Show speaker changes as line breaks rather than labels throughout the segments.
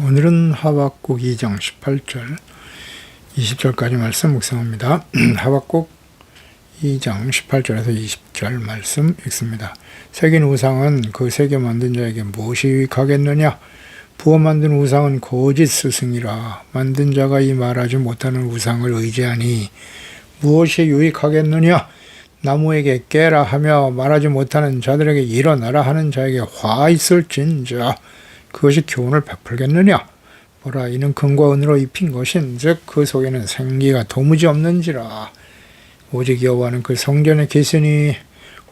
오늘은 하박국 2장 18절 20절까지 말씀 묵상합니다. 하박국 2장 18절에서 20절 말씀 읽습니다. 새긴 우상은 그 새겨 만든 자에게 무엇이 유익하겠느냐? 부어 만든 우상은 거짓 스승이라. 만든 자가 이 말하지 못하는 우상을 의지하니 무엇이 유익하겠느냐? 나무에게 깨라 하며 말하지 못하는 자들에게 일어나라 하는 자에게 화 있을진저 그것이 교훈을 베풀겠느냐? 보라, 이는 금과 은으로 입힌 것인즉 그 속에는 생기가 도무지 없는지라. 오직 여호와는 그 성전에 계시니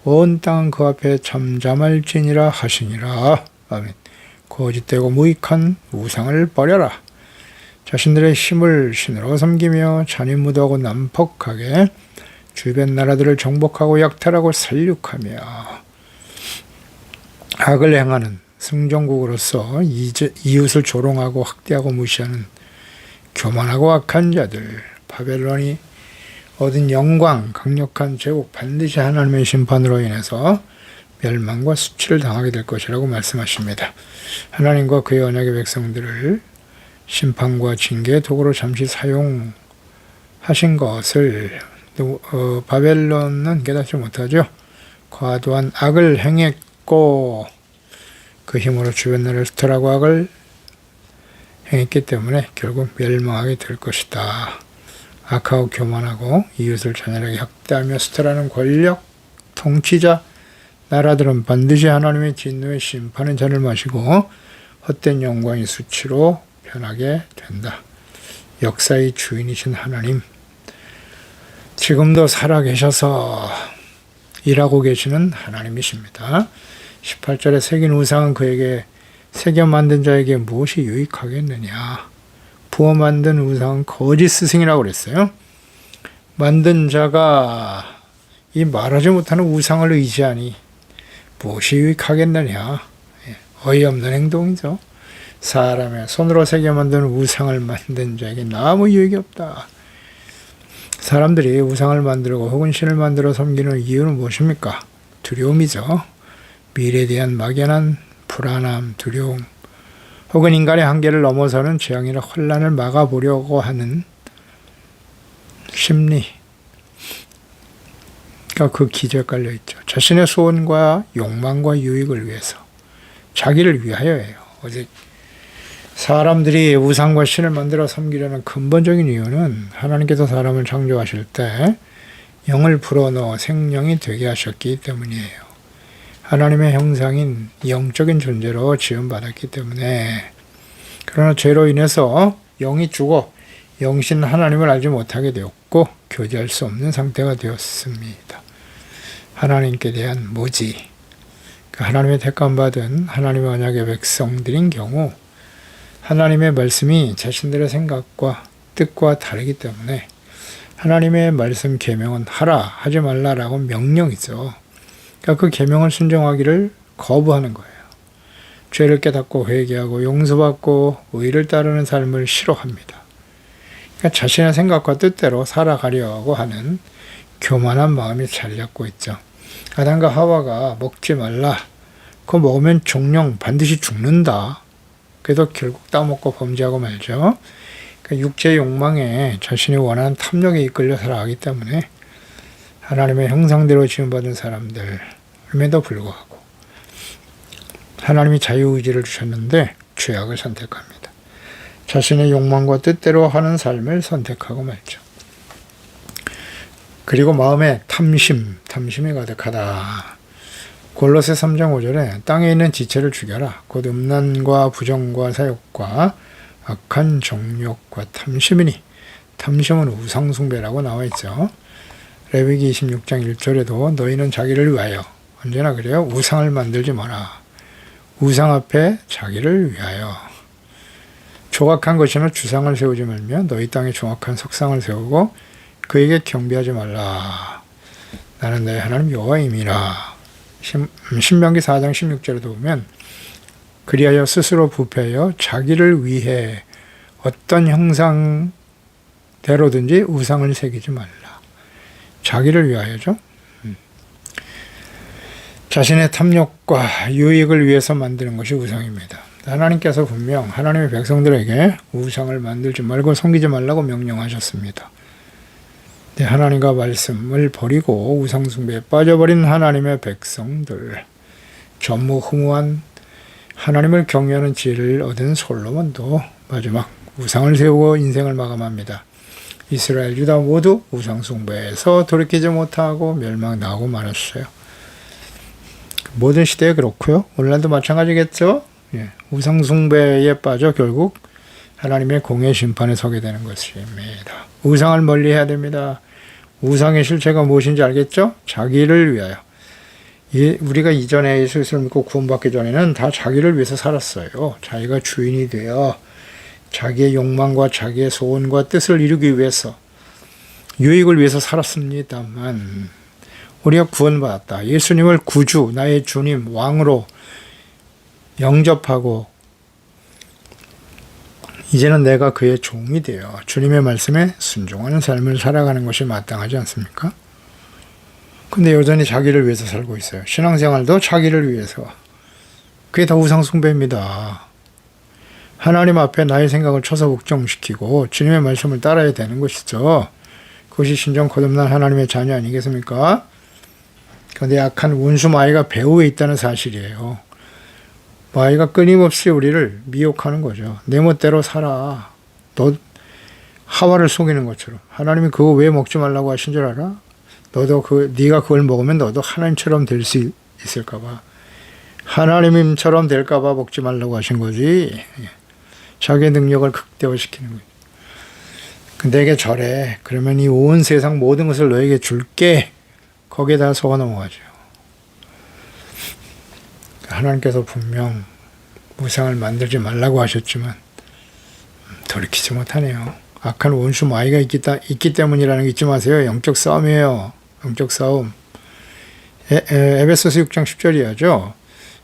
온 땅은 그 앞에 잠잠할지니라 하시니라. 아멘. 거짓되고 무익한 우상을 버려라. 자신들의 힘을 신으로 섬기며 잔인 무도하고 난폭하게 주변 나라들을 정복하고 약탈하고 살육하며 악을 행하는 승전국으로서 이웃을 조롱하고 학대하고 무시하는 교만하고 악한 자들, 바벨론이 얻은 영광, 강력한 제국, 반드시 하나님의 심판으로 인해서 멸망과 수치를 당하게 될 것이라고 말씀하십니다. 하나님과 그의 언약의 백성들을 심판과 징계의 도구로 잠시 사용하신 것을 바벨론은 깨닫지 못하죠. 과도한 악을 행했고 그 힘으로 주변 나라를 수탈하고 악을 행했기 때문에 결국 멸망하게 될 것이다. 악하고 교만하고 이웃을 잔인하게 학대하며 수탈하는 권력, 통치자, 나라들은 반드시 하나님의 진노의 심판의 잔을 마시고 헛된 영광의 수치로 변하게 된다. 역사의 주인이신 하나님, 지금도 살아계셔서 일하고 계시는 하나님이십니다. 18절에 새긴 우상은 그에게 새겨 만든 자에게 무엇이 유익하겠느냐? 부어 만든 우상은 거짓 스승이라고 그랬어요. 만든 자가 이 말하지 못하는 우상을 의지하니 무엇이 유익하겠느냐? 어이없는 행동이죠. 사람의 손으로 새겨 만든 우상을 만든 자에게 아무 유익이 없다. 사람들이 우상을 만들고 혹은 신을 만들어 섬기는 이유는 무엇입니까? 두려움이죠. 미래에 대한 막연한 불안함, 두려움, 혹은 인간의 한계를 넘어서는 재앙이나 혼란을 막아보려고 하는 심리, 그 기저에 깔려 있죠. 자신의 소원과 욕망과 유익을 위해서, 자기를 위하여예요. 오직 사람들이 우상과 신을 만들어 섬기려는 근본적인 이유는 하나님께서 사람을 창조하실 때 영을 불어넣어 생명이 되게 하셨기 때문이에요. 하나님의 형상인 영적인 존재로 지음받았기 때문에. 그러나 죄로 인해서 영이 죽어 영신 하나님을 알지 못하게 되었고 교제할 수 없는 상태가 되었습니다. 하나님께 대한 모지, 하나님의 택감받은 하나님의 언약의 백성들인 경우 하나님의 말씀이 자신들의 생각과 뜻과 다르기 때문에 하나님의 말씀 계명은 하라, 하지 말라라고 명령이죠. 그 계명을 순종하기를 거부하는 거예요. 죄를 깨닫고 회개하고 용서받고 의를 따르는 삶을 싫어합니다. 자신의 생각과 뜻대로 살아가려고 하는 교만한 마음이 자리 잡고 있죠. 아담과 하와가 먹지 말라. 그거 먹으면 종령 반드시 죽는다. 그래도 결국 따먹고 범죄하고 말죠. 육체의 욕망에 자신이 원하는 탐욕에 이끌려 살아가기 때문에 하나님의 형상대로 지음받은 사람들임에도 불구하고 하나님이 자유의지를 주셨는데 죄악을 선택합니다. 자신의 욕망과 뜻대로 하는 삶을 선택하고 말죠. 그리고 마음에 탐심이 가득하다. 골로새 3장 5절에 땅에 있는 지체를 죽여라. 곧 음란과 부정과 사욕과 악한 정욕과 탐심이니, 탐심은 우상숭배라고 나와 있죠. 레위기 26장 1절에도 너희는 자기를 위하여, 언제나 그래요, 우상을 만들지 마라. 우상 앞에 자기를 위하여. 조각한 것이나 주상을 세우지 말며 너희 땅에 정확한 석상을 세우고 그에게 경배하지 말라. 나는 너희 하나님 여호와임이라. 신명기 4장 16절에도 보면 그리하여 스스로 부패하여 자기를 위해 어떤 형상대로든지 우상을 새기지 말라. 자기를 위하여죠. 자신의 탐욕과 유익을 위해서 만드는 것이 우상입니다. 하나님께서 분명 하나님의 백성들에게 우상을 만들지 말고 섬기지 말라고 명령하셨습니다. 하나님과 말씀을 버리고 우상숭배에 빠져버린 하나님의 백성들, 전무후무한 하나님을 경외하는 지혜를 얻은 솔로몬도 마지막 우상을 세우고 인생을 마감합니다. 이스라엘, 유다 모두 우상숭배에서 돌이키지 못하고 멸망당하고 말았어요. 모든 시대에 그렇고요. 오늘날도 마찬가지겠죠. 우상숭배에 빠져 결국 하나님의 공의 심판에 서게 되는 것입니다. 우상을 멀리해야 됩니다. 우상의 실체가 무엇인지 알겠죠? 자기를 위하여. 우리가 이전에 예수를 믿고 구원받기 전에는 다 자기를 위해서 살았어요. 자기가 주인이 되어 자기의 욕망과 자기의 소원과 뜻을 이루기 위해서, 유익을 위해서 살았습니다만 우리가 구원받았다. 예수님을 구주, 나의 주님, 왕으로 영접하고 이제는 내가 그의 종이 되어 주님의 말씀에 순종하는 삶을 살아가는 것이 마땅하지 않습니까? 근데 여전히 자기를 위해서 살고 있어요. 신앙생활도 자기를 위해서. 그게 다 우상숭배입니다. 하나님 앞에 나의 생각을 처서복종시키고 주님의 말씀을 따라야 되는 것이죠. 그것이 신정 거듭난 하나님의 자녀 아니겠습니까? 그런데 약한 원수 마귀가 배후에 있다는 사실이에요. 마귀가 끊임없이 우리를 미혹하는 거죠. 내 멋대로 살아. 너 하와를 속이는 것처럼. 하나님이 그거 왜 먹지 말라고 하신 줄 알아? 너도 네가 그걸 먹으면 너도 하나님처럼 될 수 있을까 봐. 하나님처럼 될까 봐 먹지 말라고 하신 거지. 자기의 능력을 극대화시키는 거예요. 내게 절해. 그러면 이 온 세상 모든 것을 너에게 줄게. 거기에다 속아 넘어가죠. 하나님께서 분명 우상을 만들지 말라고 하셨지만 돌이키지 못하네요. 악한 원수 마귀가 있기 때문이라는 거 잊지 마세요. 영적 싸움이에요. 영적 싸움. 에베소서 6장 10절이야죠.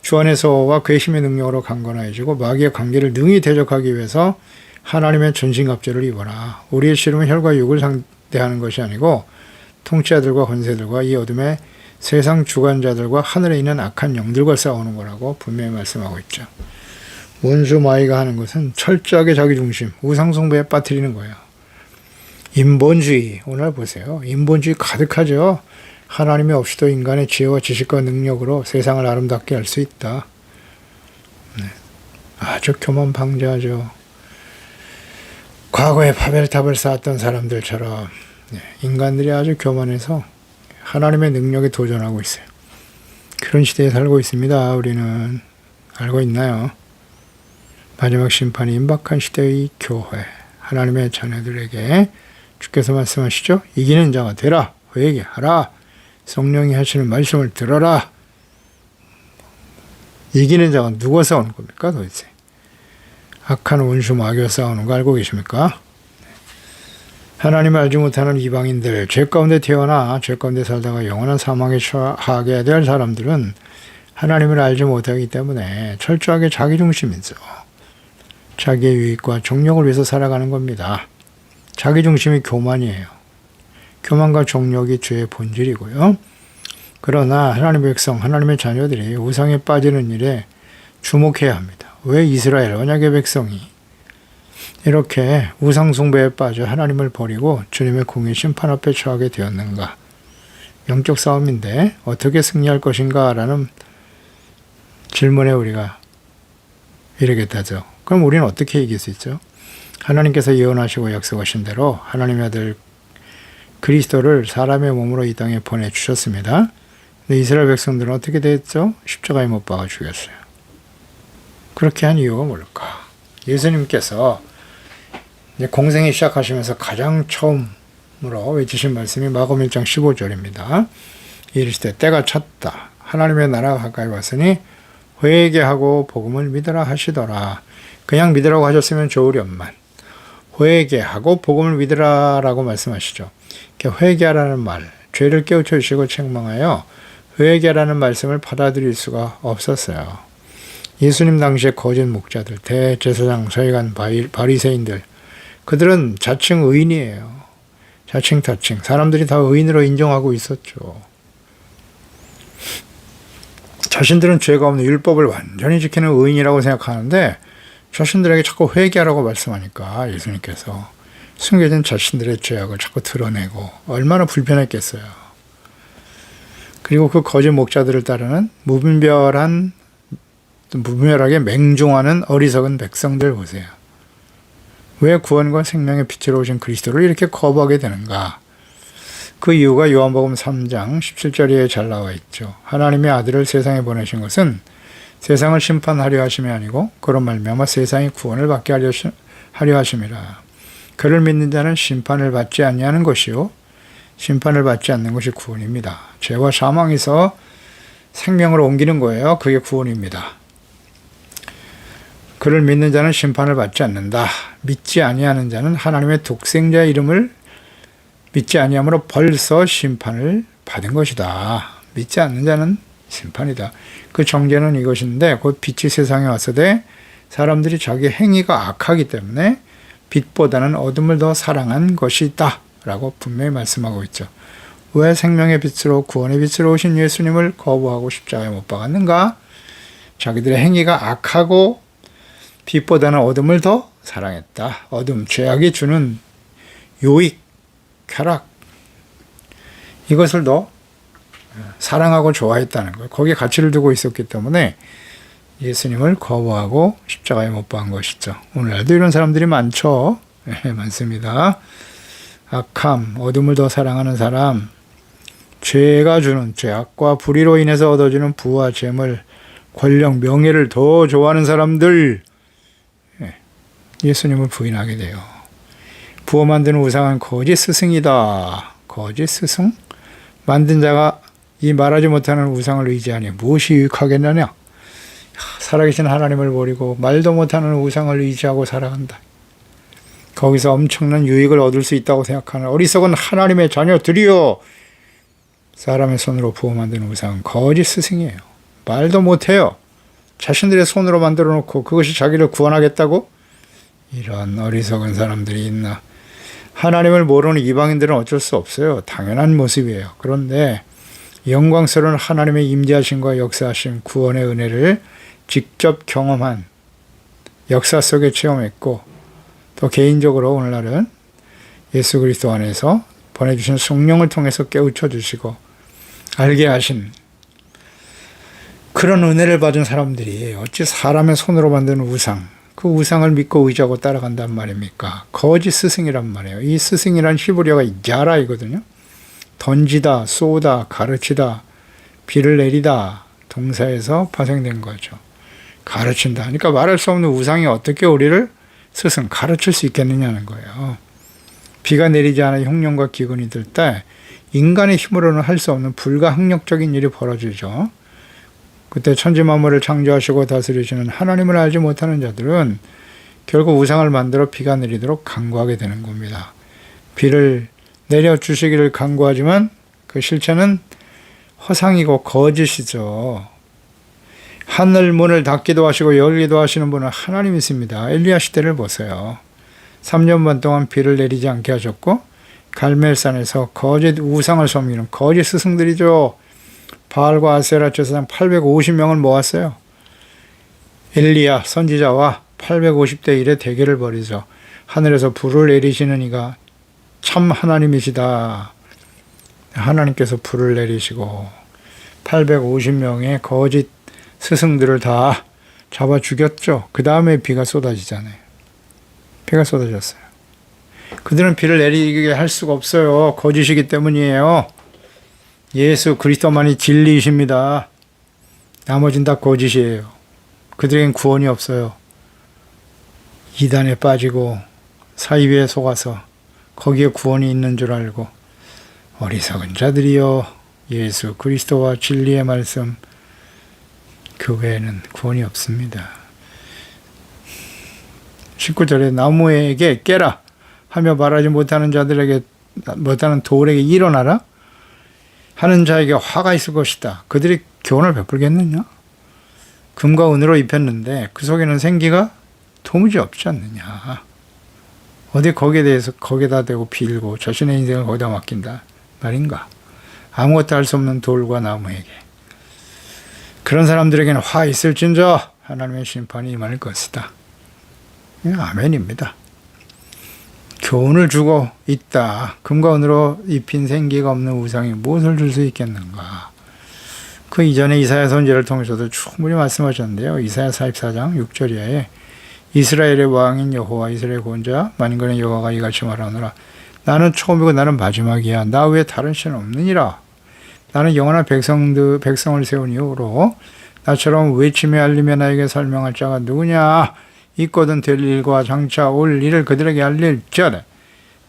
주 안에서와 그의 힘의 능력으로 강건하여지고 마귀의 관계를 능히 대적하기 위해서 하나님의 전신갑주를 입어라. 우리의 씨름은 혈과 육을 상대하는 것이 아니고 통치자들과 권세들과 이 어둠의 세상 주관자들과 하늘에 있는 악한 영들과 싸우는 거라고 분명히 말씀하고 있죠. 원수 마귀가 하는 것은 철저하게 자기중심, 우상숭배에 빠뜨리는 거예요. 인본주의, 오늘 보세요. 인본주의 가득하죠. 하나님이 없이도 인간의 지혜와 지식과 능력으로 세상을 아름답게 할 수 있다. 아주 교만방자하죠. 과거에 바벨탑을 쌓았던 사람들처럼 인간들이 아주 교만해서 하나님의 능력에 도전하고 있어요. 그런 시대에 살고 있습니다. 우리는 알고 있나요? 마지막 심판이 임박한 시대의 교회, 하나님의 자녀들에게 주께서 말씀하시죠. 이기는 자가 되라. 회개하라. 성령이 하시는 말씀을 들어라. 이기는 자가 누가 싸우는 겁니까 도대체? 악한 원수 마귀와 싸우는 거 알고 계십니까? 하나님을 알지 못하는 이방인들, 죄 가운데 태어나 죄 가운데 살다가 영원한 사망에 처하게 될 사람들은 하나님을 알지 못하기 때문에 철저하게 자기중심이죠. 자기의 유익과 정력을 위해서 살아가는 겁니다. 자기중심이 교만이에요. 교만과 정력이 죄의 본질이고요. 그러나 하나님의 백성, 하나님의 자녀들이 우상에 빠지는 일에 주목해야 합니다. 왜 이스라엘, 언약의 백성이 이렇게 우상숭배에 빠져 하나님을 버리고 주님의 공의 심판 앞에 처하게 되었는가? 영적 싸움인데 어떻게 승리할 것인가? 라는 질문에 우리가 이르겠다죠. 그럼 우리는 어떻게 이길 수 있죠? 하나님께서 예언하시고 약속하신 대로 하나님의 아들 그리스도를 사람의 몸으로 이 땅에 보내주셨습니다. 근데 이스라엘 백성들은 어떻게 됐죠? 십자가에 못 박아 죽였어요. 그렇게 한 이유가 뭘까? 예수님께서 공생이 시작하시면서 가장 처음으로 외치신 말씀이 마가복음 1장 15절입니다. 이르시되 때가 찼다. 하나님의 나라가 가까이 왔으니 회개하고 복음을 믿으라 하시더라. 그냥 믿으라고 하셨으면 좋으련만 회개하고 복음을 믿으라라고 말씀하시죠. 회개하라는 말, 죄를 깨우쳐 주시고 책망하여 회개라는 말씀을 받아들일 수가 없었어요. 예수님 당시에 거짓 목자들, 대제사장, 서기관, 바리새인들, 그들은 자칭 의인이에요. 자칭 타칭. 사람들이 다 의인으로 인정하고 있었죠. 자신들은 죄가 없는 율법을 완전히 지키는 의인이라고 생각하는데 자신들에게 자꾸 회개하라고 말씀하니까 예수님께서 숨겨진 자신들의 죄악을 자꾸 드러내고 얼마나 불편했겠어요. 그리고 그 거짓 목자들을 따르는 무분별하게 맹종하는 어리석은 백성들 보세요. 왜 구원과 생명의 빛으로 오신 그리스도를 이렇게 거부하게 되는가? 그 이유가 요한복음 3장 17절에 잘 나와 있죠. 하나님의 아들을 세상에 보내신 것은 세상을 심판하려 하심이 아니고 그로 말미암아 세상이 구원을 받게 하려 하심이라. 그를 믿는 자는 심판을 받지 아니하는 것이요 심판을 받지 않는 것이 구원입니다. 죄와 사망에서 생명으로 옮기는 거예요. 그게 구원입니다. 그를 믿는 자는 심판을 받지 않는다. 믿지 아니하는 자는 하나님의 독생자의 이름을 믿지 아니함으로 벌써 심판을 받은 것이다. 믿지 않는 자는 심판이다. 그 정죄는 이것인데 곧 빛이 세상에 왔으되 사람들이 자기 행위가 악하기 때문에 빛보다는 어둠을 더 사랑한 것이다. 라고 분명히 말씀하고 있죠. 왜 생명의 빛으로 구원의 빛으로 오신 예수님을 거부하고 십자가에 못 박았는가? 자기들의 행위가 악하고 빛보다는 어둠을 더 사랑했다. 어둠, 죄악이 주는 유익, 쾌락, 이것을 더 사랑하고 좋아했다는 거예요. 거기에 가치를 두고 있었기 때문에 예수님을 거부하고 십자가에 못 박은 것이죠. 오늘날도 이런 사람들이 많죠. 많습니다. 악함, 어둠을 더 사랑하는 사람, 죄가 주는 죄악과 불의로 인해서 얻어지는 부와 재물, 권력, 명예를 더 좋아하는 사람들, 예수님을 부인하게 돼요. 부어 만드는 우상은 거짓 스승이다. 거짓 스승? 만든 자가 이 말하지 못하는 우상을 의지하니 무엇이 유익하겠느냐? 살아계신 하나님을 버리고 말도 못하는 우상을 의지하고 살아간다. 거기서 엄청난 유익을 얻을 수 있다고 생각하는 어리석은 하나님의 자녀들이요. 사람의 손으로 부어 만드는 우상은 거짓 스승이에요. 말도 못해요. 자신들의 손으로 만들어 놓고 그것이 자기를 구원하겠다고? 이런 어리석은 사람들이 있나. 하나님을 모르는 이방인들은 어쩔 수 없어요. 당연한 모습이에요. 그런데 영광스러운 하나님의 임재하심과 역사하심 구원의 은혜를 직접 경험한 역사 속에 체험했고 또 개인적으로 오늘날은 예수 그리스도 안에서 보내주신 성령을 통해서 깨우쳐 주시고 알게 하신 그런 은혜를 받은 사람들이 어찌 사람의 손으로 만든 우상, 그 우상을 믿고 의지하고 따라간단 말입니까? 거짓 스승이란 말이에요. 이 스승이란 히브리어가 야라이거든요. 던지다, 쏘다, 가르치다, 비를 내리다 동사에서 파생된 거죠. 가르친다. 그러니까 말할 수 없는 우상이 어떻게 우리를 스승 가르칠 수 있겠느냐는 거예요. 비가 내리지 않아 흉년과 기근이 들 때 인간의 힘으로는 할 수 없는 불가항력적인 일이 벌어지죠. 그때 천지만물을 창조하시고 다스리시는 하나님을 알지 못하는 자들은 결국 우상을 만들어 비가 내리도록 간구하게 되는 겁니다. 비를 내려주시기를 간구하지만 그 실체는 허상이고 거짓이죠. 하늘 문을 닫기도 하시고 열기도 하시는 분은 하나님이십니다. 엘리야 시대를 보세요. 3년 반 동안 비를 내리지 않게 하셨고 갈멜산에서 거짓 우상을 섬기는 거짓 스승들이죠. 바알과 아세라 제사장 850명을 모았어요. 엘리야 선지자와 850대 1의 대결을 벌이죠. 하늘에서 불을 내리시는 이가 참 하나님이시다. 하나님께서 불을 내리시고 850명의 거짓 스승들을 다 잡아 죽였죠. 그 다음에 비가 쏟아지잖아요. 비가 쏟아졌어요. 그들은 비를 내리게 할 수가 없어요. 거짓이기 때문이에요. 예수 그리스도만이 진리이십니다. 나머진 다 거짓이에요. 그들에겐 구원이 없어요. 이단에 빠지고 사이비에 속아서 거기에 구원이 있는 줄 알고 어리석은 자들이여 예수 그리스도와 진리의 말씀 그 외에는 구원이 없습니다. 19절에 나무에게 깨라 하며 말하지 못하는 자들에게 못하는 돌에게 일어나라 하는 자에게 화가 있을 것이다. 그들이 교훈을 베풀겠느냐? 금과 은으로 입혔는데 그 속에는 생기가 도무지 없지 않느냐. 어디 거기에 대해서 거기다 대고 빌고 자신의 인생을 거기다 맡긴다 말인가? 아무것도 할 수 없는 돌과 나무에게. 그런 사람들에게는 화 있을진저 하나님의 심판이 임할 것이다. 아멘입니다. 교훈을 주고 있다. 금과 은으로 입힌 생기가 없는 우상이 무엇을 줄 수 있겠는가. 그 이전에 이사야 선지자를 통해서도 충분히 말씀하셨는데요. 이사야 44장 6절 이하에 이스라엘의 왕인 여호와 이스라엘의 구원자 만군의 여호와가 이같이 말하노라. 나는 처음이고 나는 마지막이야. 나 외에 다른 신은 없느니라. 나는 영원한 백성을 세운 이후로 나처럼 외치며 알리며 나에게 설명할 자가 누구냐. 있거든 될 일과 장차 올 일을 그들에게 알릴지어다.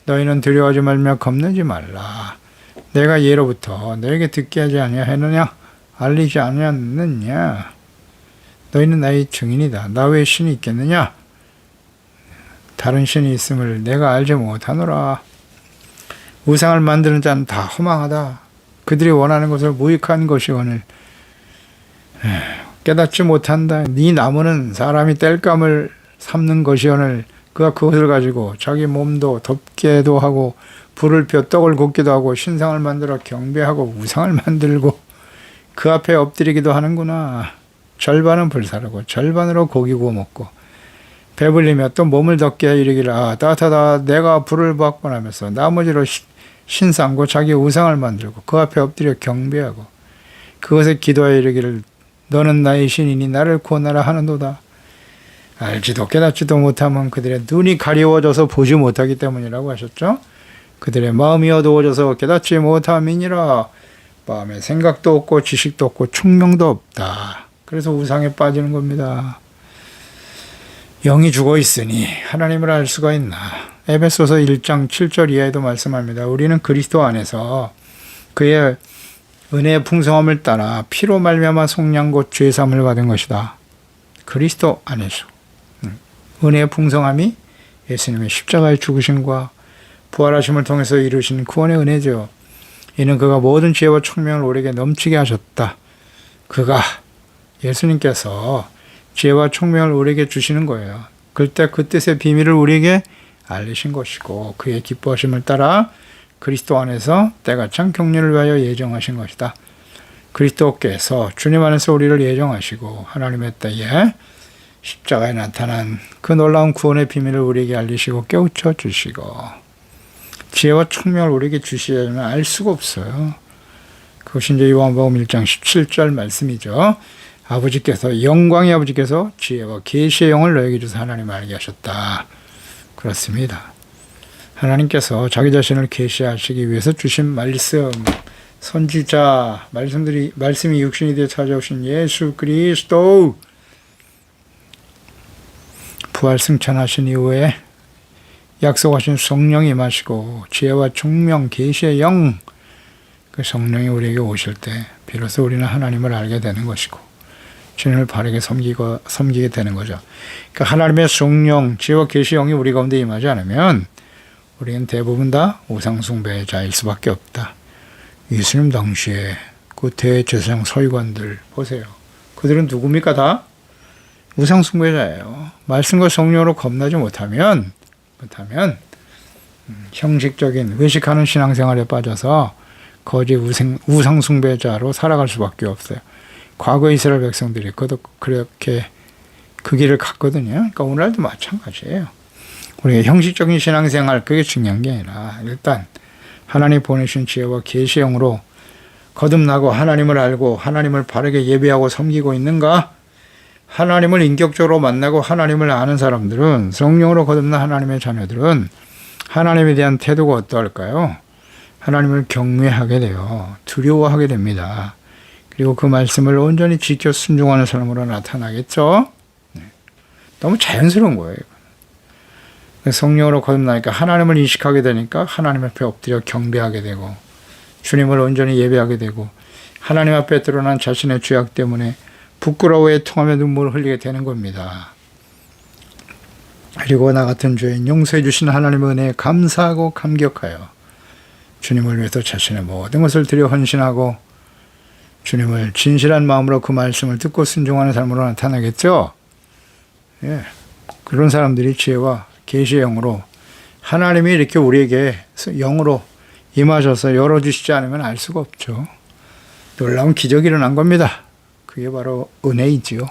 너희는 두려워하지 말며 겁내지 말라. 내가 예로부터 너에게 듣게 하지 아니하였느냐. 알리지 아니하였느냐. 너희는 나의 증인이다. 나 외에 신이 있겠느냐. 다른 신이 있음을 내가 알지 못하노라. 우상을 만드는 자는 다 허망하다. 그들이 원하는 것을 무익한 것이거늘 깨닫지 못한다. 네 나무는 사람이 땔감을 삼는 것이오늘 그가 그것을 가지고 자기 몸도 덮게도 하고 불을 펴 떡을 굽기도 하고 신상을 만들어 경배하고 우상을 만들고 그 앞에 엎드리기도 하는구나. 절반은 불사르고 절반으로 고기 구워 먹고 배불리며 또 몸을 덮게 이르기를 따뜻하다. 내가 불을 받곤 하면서 나머지로 신상고 자기 우상을 만들고 그 앞에 엎드려 경배하고 그것에 기도하여 이르기를 너는 나의 신이니 나를 구원하라 하는도다. 알지도 깨닫지도 못하면 그들의 눈이 가리워져서 보지 못하기 때문이라고 하셨죠. 그들의 마음이 어두워져서 깨닫지 못함이니라. 마음에 생각도 없고 지식도 없고 총명도 없다. 그래서 우상에 빠지는 겁니다. 영이 죽어 있으니 하나님을 알 수가 있나. 에베소서 1장 7절 이하에도 말씀합니다. 우리는 그리스도 안에서 그의 은혜의 풍성함을 따라 피로 말미암아 속량 곧 죄사함을 받은 것이다. 그리스도 안에서 은혜의 풍성함이 예수님의 십자가의 죽으심과 부활하심을 통해서 이루신 구원의 은혜죠. 이는 그가 모든 지혜와 총명을 우리에게 넘치게 하셨다. 그가 예수님께서 지혜와 총명을 우리에게 주시는 거예요. 그때 그 뜻의 비밀을 우리에게 알리신 것이고 그의 기뻐하심을 따라 그리스도 안에서 때가 참 경륜을 위하여 예정하신 것이다. 그리스도께서 주님 안에서 우리를 예정하시고 하나님의 때에 십자가에 나타난 그 놀라운 구원의 비밀을 우리에게 알리시고 깨우쳐 주시고 지혜와 총명을 우리에게 주시려면 알 수가 없어요. 그것이 이제 요한복음 1장 17절 말씀이죠. 영광의 아버지께서 지혜와 계시의 영을 너에게 주사 하나님을 알게 하셨다. 그렇습니다. 하나님께서 자기 자신을 계시하시기 위해서 주신 말씀, 선지자, 말씀이 육신이 되어 찾아오신 예수 그리스도, 부활 승천하신 이후에 약속하신 성령이 임하시고 지혜와 총명, 계시의 영, 그 성령이 우리에게 오실 때 비로소 우리는 하나님을 알게 되는 것이고 주님을 바르게 섬기게 되는 거죠. 그러니까 하나님의 성령, 지혜와 계시의 영이 우리 가운데 임하지 않으면 우리는 대부분 다 우상숭배자일 수밖에 없다. 예수님 당시에 그 대제사장 서기관들 보세요. 그들은 누굽니까? 다 우상숭배자예요. 말씀과 성령으로 겁나지 못하면 형식적인 의식하는 신앙생활에 빠져서 거짓 우상숭배자로 살아갈 수밖에 없어요. 과거 이스라엘 백성들이 그렇게 그 길을 갔거든요. 그러니까 오늘날도 마찬가지예요. 우리가 형식적인 신앙생활 그게 중요한 게 아니라 일단 하나님 보내신 지혜와 계시의 영으로 거듭나고 하나님을 알고 하나님을 바르게 예배하고 섬기고 있는가? 하나님을 인격적으로 만나고 하나님을 아는 사람들은, 성령으로 거듭난 하나님의 자녀들은 하나님에 대한 태도가 어떠할까요? 하나님을 경외하게 돼요. 두려워하게 됩니다. 그리고 그 말씀을 온전히 지켜 순종하는 사람으로 나타나겠죠? 너무 자연스러운 거예요. 성령으로 거듭나니까 하나님을 인식하게 되니까 하나님 앞에 엎드려 경배하게 되고 주님을 온전히 예배하게 되고 하나님 앞에 드러난 자신의 죄악 때문에 부끄러워에 통하며 눈물을 흘리게 되는 겁니다. 그리고 나 같은 죄인 용서해 주신 하나님의 은혜에 감사하고 감격하여 주님을 위해서 자신의 모든 것을 드려 헌신하고 주님을 진실한 마음으로 그 말씀을 듣고 순종하는 삶으로 나타나겠죠. 예, 그런 사람들이 지혜와 계시의 영으로 하나님이 이렇게 우리에게 영으로 임하셔서 열어주시지 않으면 알 수가 없죠. 놀라운 기적이 일어난 겁니다. 그게 바로 은혜이지요.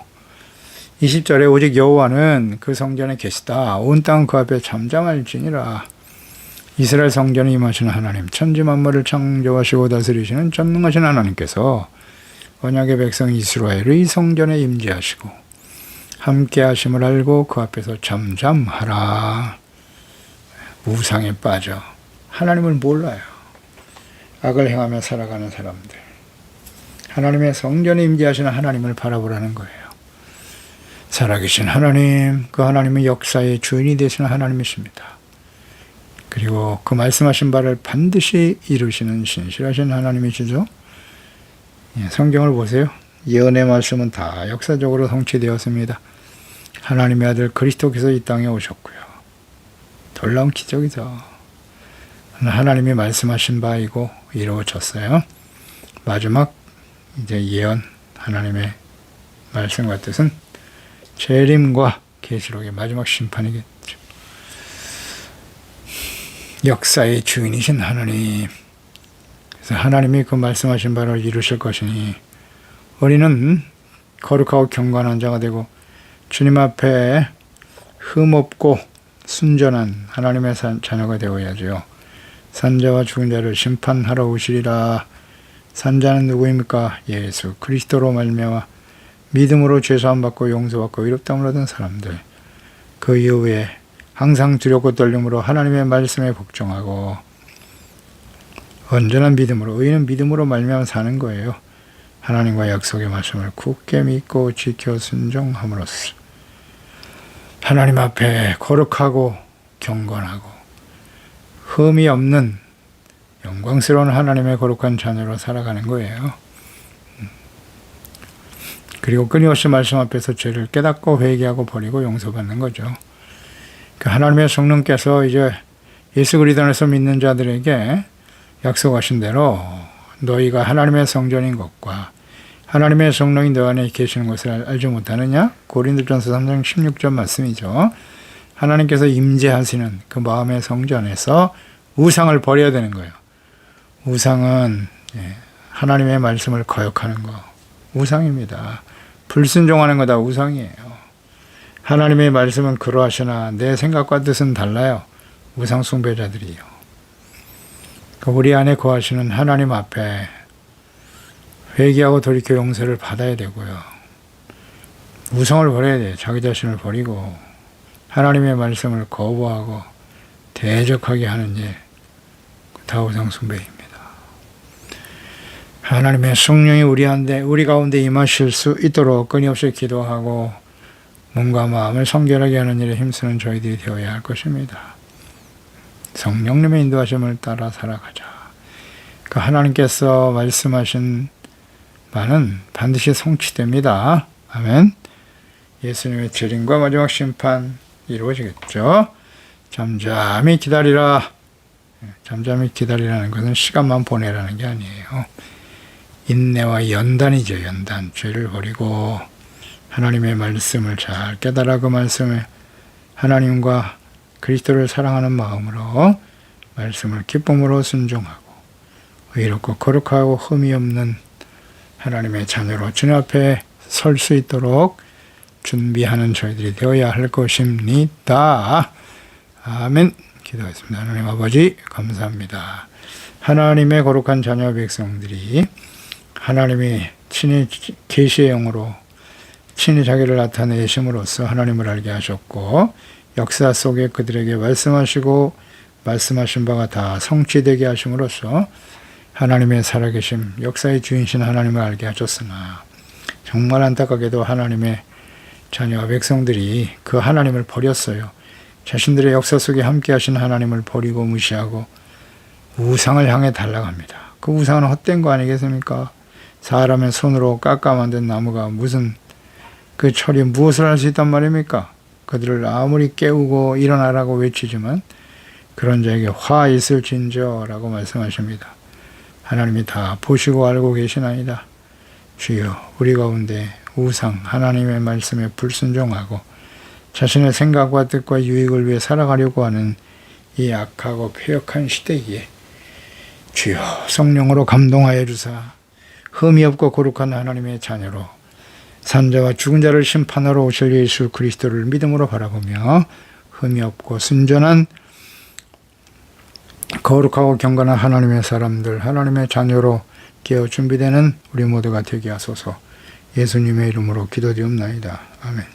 20절에 오직 여호와는 그 성전에 계시다. 온 땅은 그 앞에 잠잠할지니라. 이스라엘 성전에 임하시는 하나님, 천지 만물을 창조하시고 다스리시는 전능하신 하나님께서 언약의 백성 이스라엘의 성전에 임재하시고 함께 하심을 알고 그 앞에서 잠잠하라. 우상에 빠져 하나님을 몰라요. 악을 행하며 살아가는 사람들, 하나님의 성전에 임재하시는 하나님을 바라보라는 거예요. 살아계신 하나님, 그 하나님은 역사의 주인이 되시는 하나님이십니다. 그리고 그 말씀하신 바를 반드시 이루시는 신실하신 하나님이시죠. 성경을 보세요. 예언의 말씀은 다 역사적으로 성취되었습니다. 하나님의 아들 그리스도께서 이 땅에 오셨고요. 놀라운 기적이죠. 하나님이 말씀하신 바이고 이루어졌어요. 마지막 이제 예언, 하나님의 말씀과 뜻은 재림과 계시록의 마지막 심판이겠죠. 역사의 주인이신 하나님, 그래서 하나님이 그 말씀하신 바를 이루실 것이니 우리는 거룩하고 경건한 자가 되고 주님 앞에 흠없고 순전한 하나님의 자녀가 되어야죠. 산자와 죽은 자를 심판하러 오시리라. 산자는 누구입니까? 예수 그리스도로 말미암아 믿음으로 죄사함 받고 용서받고 의롭다함을 얻은 사람들. 그 이후에 항상 두렵고 떨림으로 하나님의 말씀에 복종하고 온전한 믿음으로, 의인은 믿음으로 말미암아 사는 거예요. 하나님과 약속의 말씀을 굳게 믿고 지켜 순종함으로써 하나님 앞에 거룩하고 경건하고 흠이 없는 영광스러운 하나님의 거룩한 자녀로 살아가는 거예요. 그리고 끊임없이 말씀 앞에서 죄를 깨닫고 회개하고 버리고 용서받는 거죠. 그 하나님의 성령께서 이제 예수 그리스도 안에서 믿는 자들에게 약속하신 대로 너희가 하나님의 성전인 것과 하나님의 성령이 너 안에 계시는 것을 알지 못하느냐? 고린도전서 3장 16절 말씀이죠. 하나님께서 임재하시는 그 마음의 성전에서 우상을 버려야 되는 거예요. 우상은 하나님의 말씀을 거역하는 거, 우상입니다. 불순종하는 거다 우상이에요. 하나님의 말씀은 그러하시나 내 생각과 뜻은 달라요. 우상 숭배자들이요. 우리 안에 거하시는 하나님 앞에 회개하고 돌이켜 용서를 받아야 되고요. 우상을 버려야 돼요. 자기 자신을 버리고 하나님의 말씀을 거부하고 대적하게 하는 일, 다 우상 숭배입니다. 하나님의 성령이 우리 가운데 임하실 수 있도록 끊임없이 기도하고 몸과 마음을 성결하게 하는 일에 힘쓰는 저희들이 되어야 할 것입니다. 성령님의 인도하심을 따라 살아가자. 그 하나님께서 말씀하신 바는 반드시 성취됩니다. 아멘. 예수님의 재림과 마지막 심판 이루어지겠죠. 잠잠히 기다리라. 잠잠히 기다리라는 것은 시간만 보내라는 게 아니에요. 인내와 연단이죠. 연단. 죄를 버리고 하나님의 말씀을 잘 깨달아 그 말씀에 하나님과 그리스도를 사랑하는 마음으로 말씀을 기쁨으로 순종하고 의롭고 거룩하고 흠이 없는 하나님의 자녀로 주님 앞에 설 수 있도록 준비하는 저희들이 되어야 할 것입니다. 아멘. 기도하겠습니다. 하나님 아버지 감사합니다. 하나님의 거룩한 자녀 백성들이 하나님이 친히 계시의 영으로 친히 자기를 나타내심으로써 하나님을 알게 하셨고 역사 속에 그들에게 말씀하시고 말씀하신 바가 다 성취되게 하심으로써 하나님의 살아계심, 역사의 주인신 하나님을 알게 하셨으나 정말 안타깝게도 하나님의 자녀와 백성들이 그 하나님을 버렸어요. 자신들의 역사 속에 함께 하신 하나님을 버리고 무시하고 우상을 향해 달려갑니다. 그 우상은 헛된 거 아니겠습니까? 사람의 손으로 깎아 만든 나무가 무슨 그 철이 무엇을 할 수 있단 말입니까? 그들을 아무리 깨우고 일어나라고 외치지만 그런 자에게 화 있을진저라고 말씀하십니다. 하나님이 다 보시고 알고 계시나이다. 주여 우리 가운데 우상 하나님의 말씀에 불순종하고 자신의 생각과 뜻과 유익을 위해 살아가려고 하는 이 악하고 폐역한 시대에 주여 성령으로 감동하여 주사 흠이 없고 거룩한 하나님의 자녀로 산자와 죽은 자를 심판하러 오실 예수 그리스도를 믿음으로 바라보며 흠이 없고 순전한 거룩하고 경건한 하나님의 사람들, 하나님의 자녀로 깨어 준비되는 우리 모두가 되게 하소서. 예수님의 이름으로 기도드리옵나이다. 아멘.